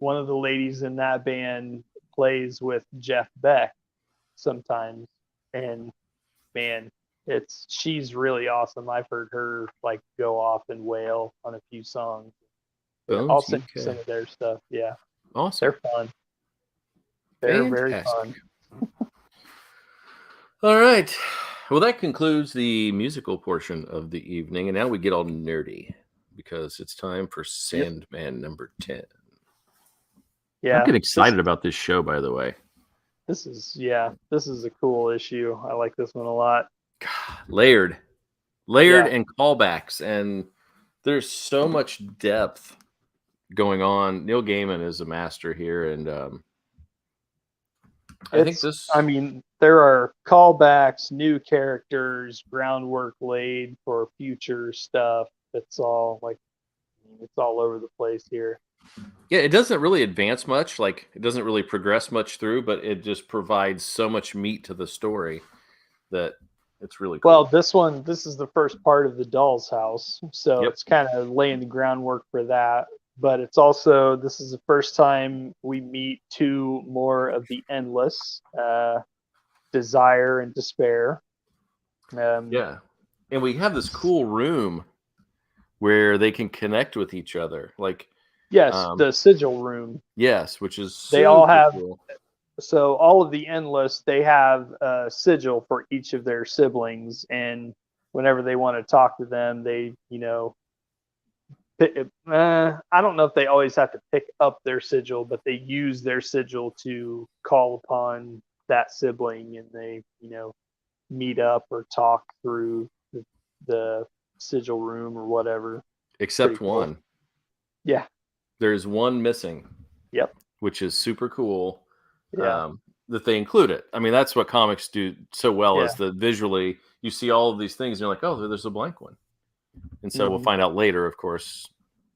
B: ladies in that band plays with Jeff Beck sometimes, and man, she's really awesome. I've heard her like go off and wail on a few songs. I'll send you some of their stuff. Yeah,
A: awesome.
B: They're fun. They're very fun.
A: All right. Well, that concludes the musical portion of the evening, and now we get all nerdy because it's time for Sandman number 10.
B: Yeah,
A: I'm getting excited about this show, by the way.
B: This is a cool issue. I like this one a lot.
A: Layered and callbacks, and there's so much depth going on. Neil Gaiman is a master here, and I
B: mean, there are callbacks, new characters, groundwork laid for future stuff. It's all over the place here.
A: Yeah, it doesn't really advance much. Like, it doesn't really progress much through, but it just provides so much meat to the story that it's really cool.
B: Well, this is the first part of the Doll's House, so it's kind of laying the groundwork for that. But it's also, this is the first time we meet two more of the Endless, Desire and Despair.
A: Yeah, and we have this cool room where they can connect with each other. Like,
B: yes, the sigil room.
A: Yes, which is
B: they all have.
A: Cool.
B: So all of the Endless, they have a sigil for each of their siblings, and whenever they want to talk to them, they, I don't know if they always have to pick up their sigil, but they use their sigil to call upon that sibling, and they, meet up or talk through the sigil room or whatever.
A: Except one.
B: Cool. Yeah.
A: There's one missing.
B: Yep.
A: Which is super cool.
B: Yeah.
A: That they include it. I mean, that's what comics do so well, is that visually you see all of these things and you're like, oh, there's a blank one. And so we'll find out later, of course,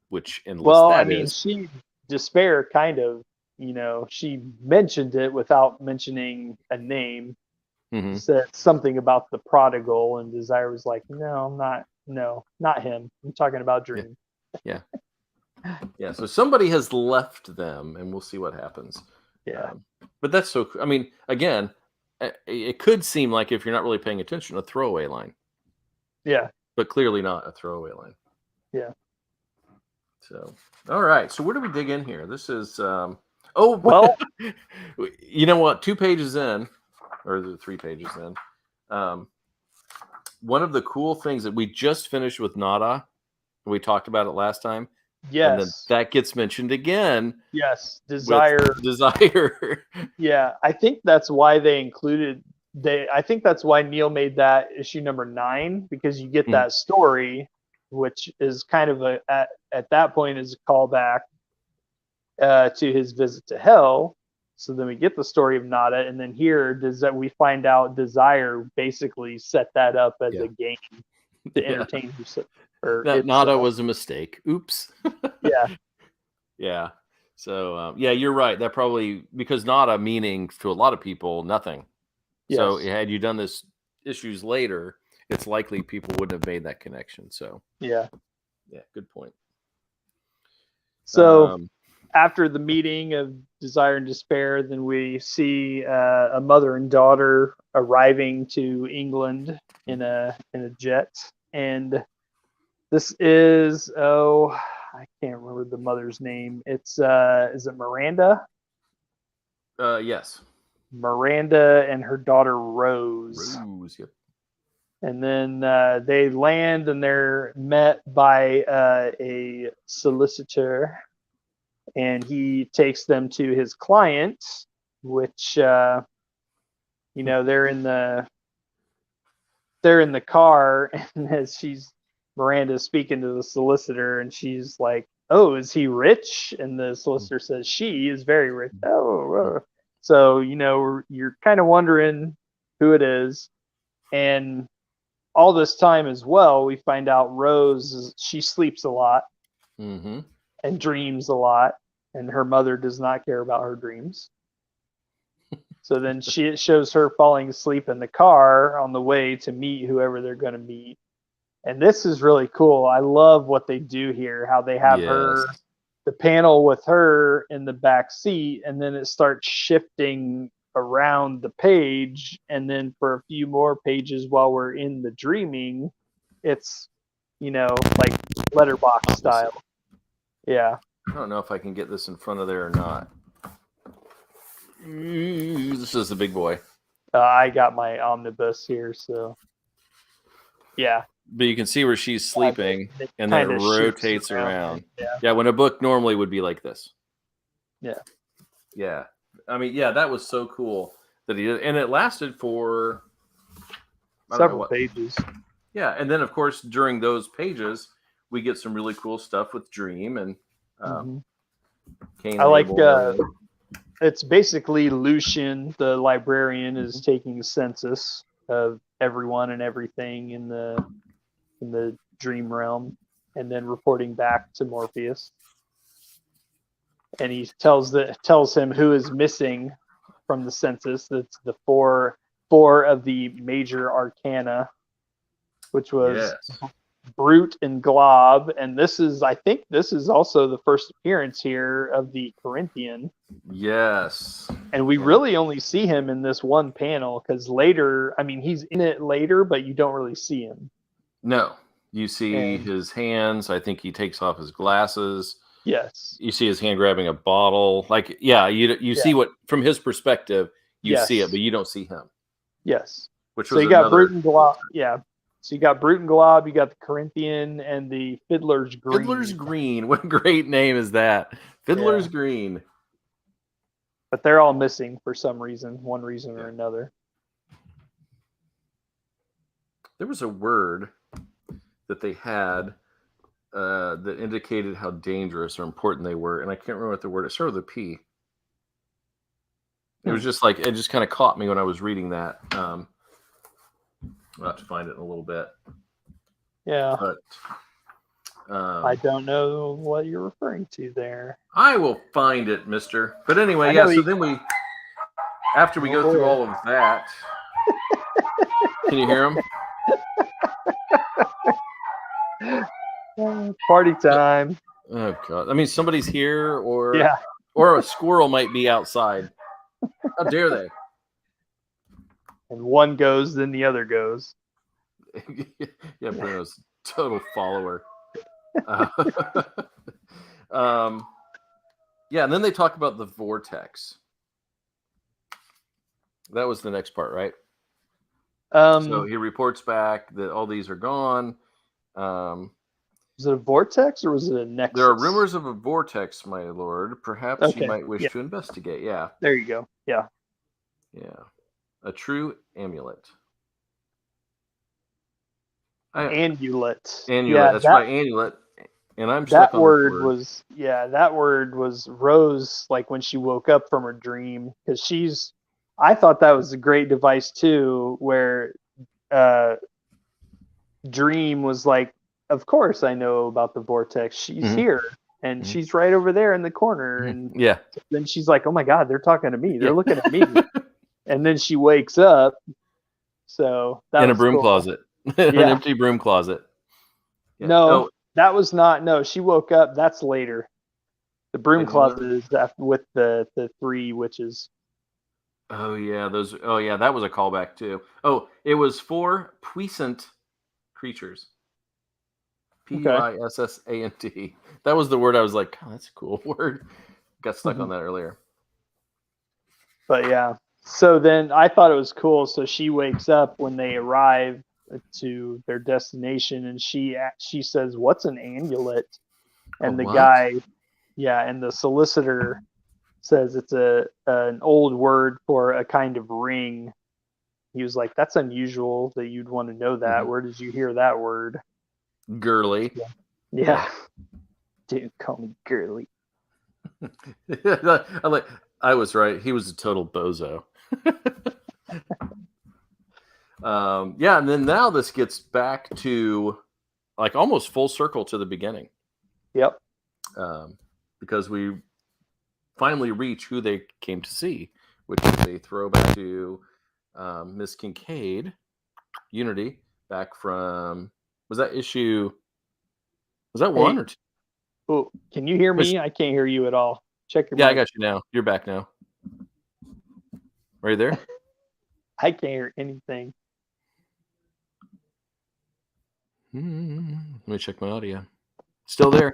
A: which Endless
B: she, Despair, kind of, she mentioned it without mentioning a name.
A: Mm-hmm.
B: Said something about the prodigal, and Desire was like, not him. I'm talking about Dream.
A: Yeah. Yeah. So somebody has left them, and we'll see what happens.
B: Yeah.
A: But that's so, I mean, again, it could seem like, if you're not really paying attention, a throwaway line.
B: Yeah.
A: But clearly not a throwaway line.
B: Yeah.
A: So, all right. So where do we dig in here? This is, well, you know what? 2 pages in, or 3 pages in, one of the cool things that we just finished with Nada, we talked about it last time.
B: Yes.
A: And then that gets mentioned again.
B: Yes. Desire. Yeah. I think that's why they included, I think that's why Neil made that issue number 9, because you get that story, which is kind of at that point is a callback to his visit to hell. So then we get the story of Nada, and then here we find out Desire basically set that up as a game to entertain himself.
A: That Nada was a mistake. Oops.
B: Yeah.
A: Yeah. So you're right. That probably, because Nada meaning to a lot of people nothing. Yes. So had you done this issues later, it's likely people wouldn't have made that connection. So
B: yeah,
A: good point.
B: So after the meeting of desire and despair, then we see a mother and daughter arriving to England in a jet, and this is I can't remember the mother's name. It's is it Miranda?
A: Yes.
B: Miranda and her daughter Rose.
A: Rose, yep.
B: And then they land and they're met by a solicitor, and he takes them to his client, which they're in the car, and as Miranda's speaking to the solicitor, and she's like, "Oh, is he rich?" And the solicitor says, "She is very rich." So you're kind of wondering who it is, and all this time as well, we find out Rose she sleeps a lot
A: Mm-hmm.
B: and dreams a lot, and her mother does not care about her dreams. So then it shows her falling asleep in the car on the way to meet whoever they're going to meet. And this is really cool. I love what they do here, how they have her, the panel with her in the back seat, and then it starts shifting around the page. And then for a few more pages while we're in the dreaming, it's, like letterbox style. Yeah.
A: I don't know if I can get this in front of there or not. This is the big boy.
B: I got my omnibus here, so yeah.
A: But you can see where she's sleeping, and then it rotates around. Yeah, when a book normally would be like this.
B: Yeah.
A: Yeah. I mean, yeah, that was so cool that he did. And it lasted for
B: several pages.
A: Yeah, and then, of course, during those pages, we get some really cool stuff with Dream and Cain.
B: I like it's basically Lucian, the librarian, is taking a census of everyone and everything in the dream realm, and then reporting back to Morpheus. And he tells him who is missing from the census. That's the four of the major arcana, which was Brute and Glob. And I think this is also the first appearance here of the Corinthian.
A: Yes.
B: And we really only see him in this one panel, because later, he's in it later, but you don't really see him.
A: No. You see his hands. I think he takes off his glasses.
B: Yes.
A: You see his hand grabbing a bottle. You see what, from his perspective, you see it, but you don't see him.
B: Yes.
A: Which
B: so
A: was
B: you got Brute and Glob. Yeah. So you got Brute and Glob, you got the Corinthian, and the Fiddler's Green.
A: Fiddler's Green. What a great name is that? Fiddler's Green.
B: But they're all missing for some reason, one reason or another.
A: There was a word that they had that indicated how dangerous or important they were, and I can't remember what the word is. It started with a P. It was just like, it just kind of caught me when I was reading that. I'll have to find it in a little bit.
B: Yeah.
A: But
B: I don't know what you're referring to there.
A: I will find it, mister. But anyway, so then after we go through all of that, can you hear him?
B: Party time.
A: Oh, God. I mean, somebody's here, or a squirrel might be outside. How dare they?
B: And one goes, then the other goes.
A: Yeah, Bruno's a total follower. And then they talk about the vortex. That was the next part, right? So he reports back that all these are gone.
B: Was it a vortex or was it a nexus?
A: There are rumors of a vortex, my lord. Perhaps you might wish to investigate. Yeah.
B: There you go. Yeah.
A: Yeah. A true amulet.
B: Amulet.
A: Yeah, that's right, amulet. And I'm stuck on
B: that word was Rose, like when she woke up from her dream, because I thought that was a great device too, where Dream was like, of course I know about the vortex. She's here, and she's right over there in the corner. And then she's like, oh my God, they're talking to me. They're looking at me. And then she wakes up. So that
A: in
B: was
A: a broom closet. An empty broom closet.
B: Yeah. No, that was not. No, she woke up. That's later. The broom
A: I know
B: closet is with the three witches.
A: Oh yeah, those. Oh yeah, that was a callback too. Oh, it was for puissant creatures.
B: Okay.
A: Puissant. That was the word I was like, oh, that's a cool word. Got stuck on that earlier.
B: But yeah. So then I thought it was cool. So she wakes up when they arrive to their destination, and she says, "What's an amulet?"
A: A
B: And the
A: what?
B: guy, yeah, and the solicitor says it's an old word for a kind of ring. He was like, "That's unusual that you'd want to know that. Where did you hear that word?"
A: Girly.
B: Yeah. Dude, call me girly.
A: I was right. He was a total bozo. Yeah, and then now this gets back to like almost full circle to the beginning.
B: Yep.
A: Because we finally reach who they came to see, which is a throwback to Miss Kincaid, Unity, back from, was that
B: Hey,
A: one or two?
B: oh, can you hear me? I can't hear you at all. Check your
A: Yeah, I
B: mic.
A: got you now. You're back now. Are you there?
B: I can't hear anything.
A: Let me check my audio. Still there.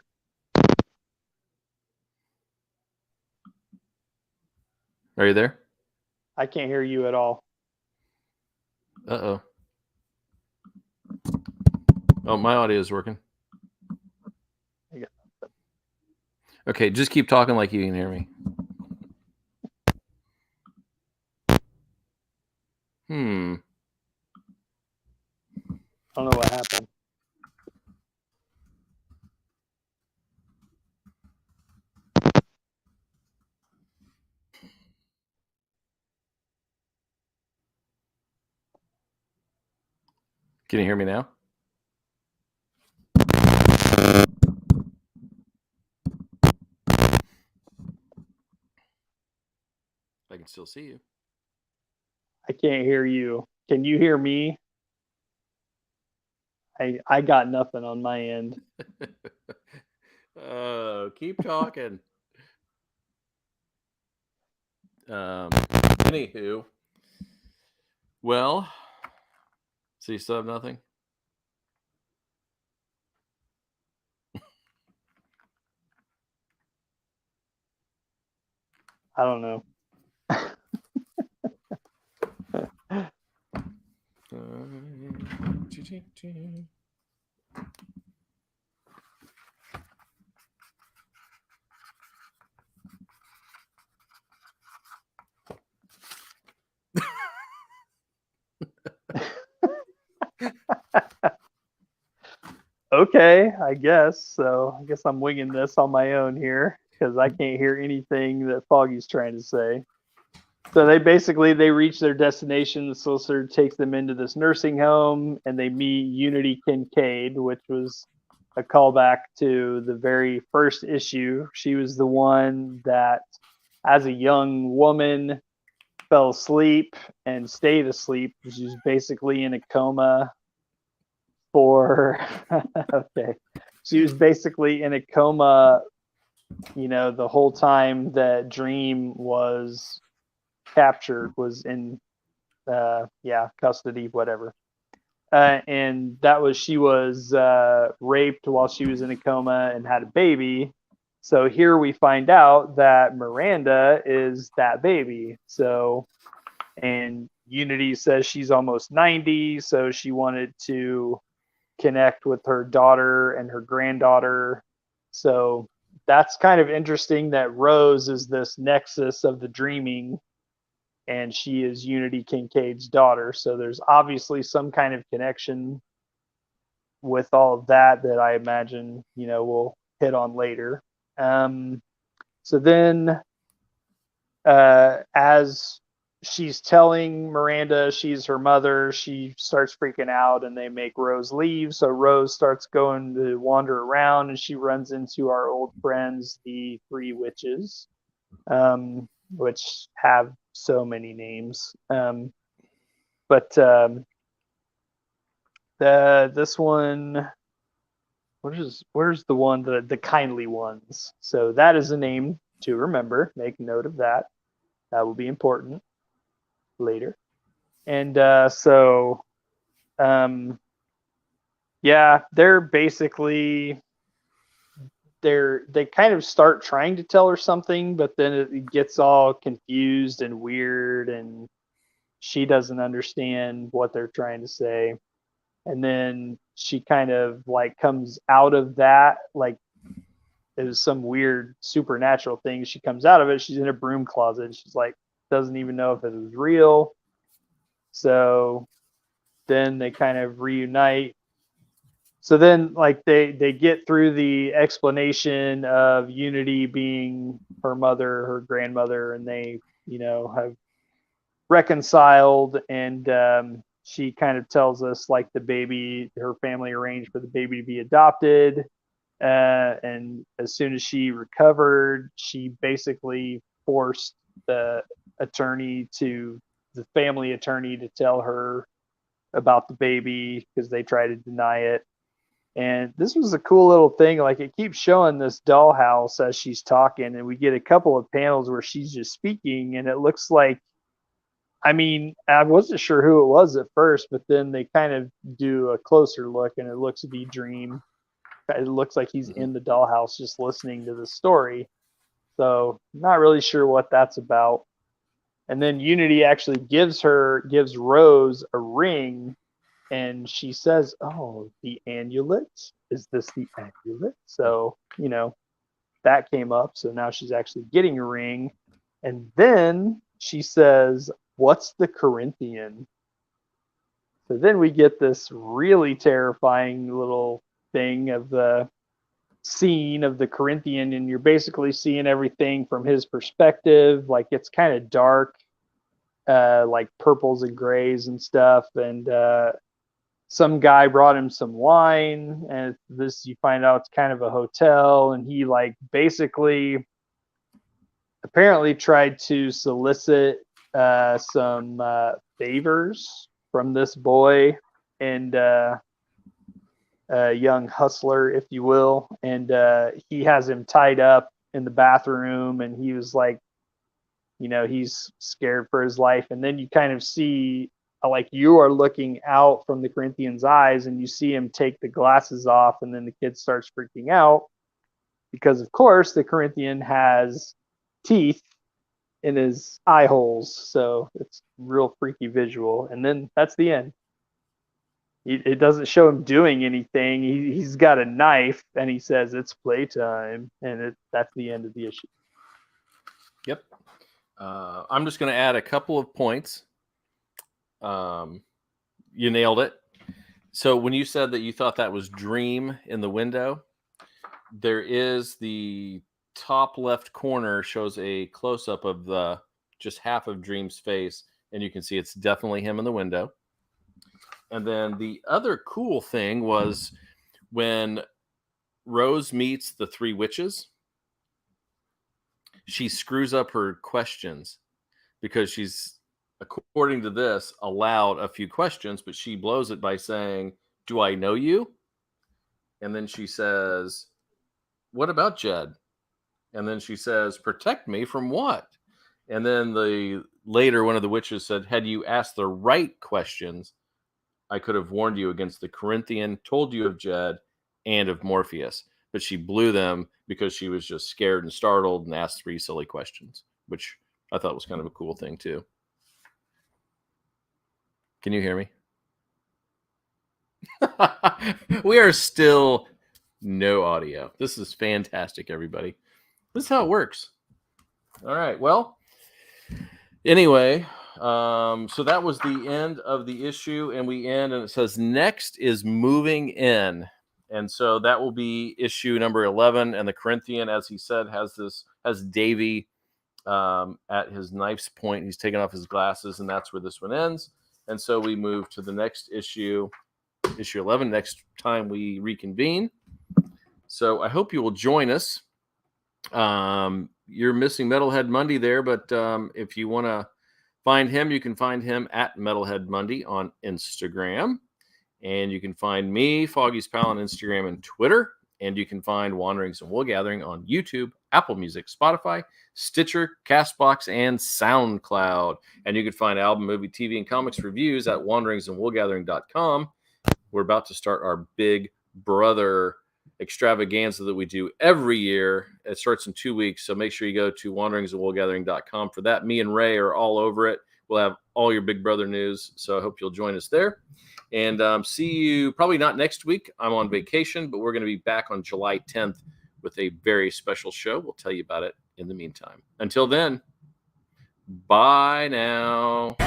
A: Are you there?
B: I can't hear you at all.
A: Uh-oh. Oh, my audio is working. Okay, just keep talking like you can hear me.
B: I don't know what happened.
A: Can you hear me now? I can still see you.
B: I can't hear you. Can you hear me? I got nothing on my end.
A: Oh, keep talking. Anywho, well, so you still have nothing?
B: I don't know. Okay, I guess. So I guess I'm winging this on my own here because I can't hear anything that Foggy's trying to say. So they reach their destination. The solicitor takes them into this nursing home, and they meet Unity Kincaid, which was a callback to the very first issue. She was the one that, as a young woman, fell asleep and stayed asleep. She was basically in a coma for okay. She was basically in a coma, the whole time that Dream was captured, was in custody, whatever. And she was raped while she was in a coma and had a baby. So here we find out that Miranda is that baby. So, and Unity says she's almost 90, so she wanted to connect with her daughter and her granddaughter. So that's kind of interesting that Rose is this nexus of the dreaming, and she is Unity Kincaid's daughter. So there's obviously some kind of connection with all of that I imagine, we'll hit on later. So then, as she's telling Miranda she's her mother, she starts freaking out and they make Rose leave. So Rose starts going to wander around and she runs into our old friends, the three witches, which have so many names. But this one, where's the one, the kindly ones? So that is a name to remember. Make note of that. That will be important later. And yeah, they're basically they kind of start trying to tell her something, but then it gets all confused and weird, and she doesn't understand what they're trying to say. And then she kind of like comes out of that, like it was some weird supernatural thing. She comes out of it. She's in a broom closet. She's like, doesn't even know if it was real. So then they kind of reunite. So then like they get through the explanation of Unity being her mother, her grandmother, and they, have reconciled. And she kind of tells us like the baby, her family arranged for the baby to be adopted. And as soon as she recovered, she basically forced the the family attorney to tell her about the baby because they tried to deny it. And this was a cool little thing. Like it keeps showing this dollhouse as she's talking, and we get a couple of panels where she's just speaking, and it looks like, I mean, I wasn't sure who it was at first, but then they kind of do a closer look, and it looks to be Dream. It looks like he's in the dollhouse just listening to the story. So not really sure what that's about. And then Unity actually gives Rose a ring, and she says, "Oh, the amulet? Is this the amulet?" So, that came up. So now she's actually getting a ring. And then she says, "What's the Corinthian?" So then we get this really terrifying little thing of the scene of the Corinthian, and you're basically seeing everything from his perspective. Like it's kind of dark, like purples and grays and stuff. And some guy brought him some wine, and this, you find out it's kind of a hotel, and he like basically apparently tried to solicit some favors from this boy and a young hustler, if you will. And he has him tied up in the bathroom, and he was like, he's scared for his life. And then you kind of see, like, you are looking out from the Corinthian's eyes, and you see him take the glasses off, and then the kid starts freaking out because, of course, the Corinthian has teeth in his eye holes. So it's real freaky visual. And then that's the end. It doesn't show him doing anything. He's got a knife, and he says it's playtime, and that's the end of the issue.
A: Yep. I'm just going to add a couple of points. You nailed it. So when you said that you thought that was Dream in the window, there is the top left corner shows a close-up of the just half of Dream's face, and you can see it's definitely him in the window. And then the other cool thing was when Rose meets the three witches, she screws up her questions because she's, according to this, allowed a few questions, but she blows it by saying, "Do I know you?" And then she says, "What about Jed?" And then she says, "Protect me from what?" And then later one of the witches said, "Had you asked the right questions, I could have warned you against the Corinthian, told you of Jed, and of Morpheus." But she blew them because she was just scared and startled and asked three silly questions, which I thought was kind of a cool thing too. Can you hear me? We are still no audio. This is fantastic, everybody. This is how it works. All right. Well, anyway, so that was the end of the issue, and we end, and it says next is Moving In. And so that will be issue number 11. And the Corinthian, as he said, has Davy at his knife's point. He's taken off his glasses, and that's where this one ends. And so we move to the next issue 11, next time we reconvene. So I hope you will join us. You're missing Metalhead Mundy there, but if you want to find him, you can find him at Metalhead Mundy on Instagram. And you can find me, Foggy's Pal, on Instagram and Twitter. And you can find Wanderings and Wool Gathering on YouTube, Apple Music, Spotify, Stitcher, Castbox, and SoundCloud. And you can find album, movie, TV, and comics reviews at wanderingsandwoolgathering.com. We're about to start our Big Brother extravaganza that we do every year. It starts in 2 weeks, so make sure you go to wanderingsandwoolgathering.com for that. Me and Ray are all over it. We'll have all your Big Brother news, so I hope you'll join us there. And see you probably not next week. I'm on vacation, but we're going to be back on July 10th with a very special show. We'll tell you about it in the meantime. Until then, bye now.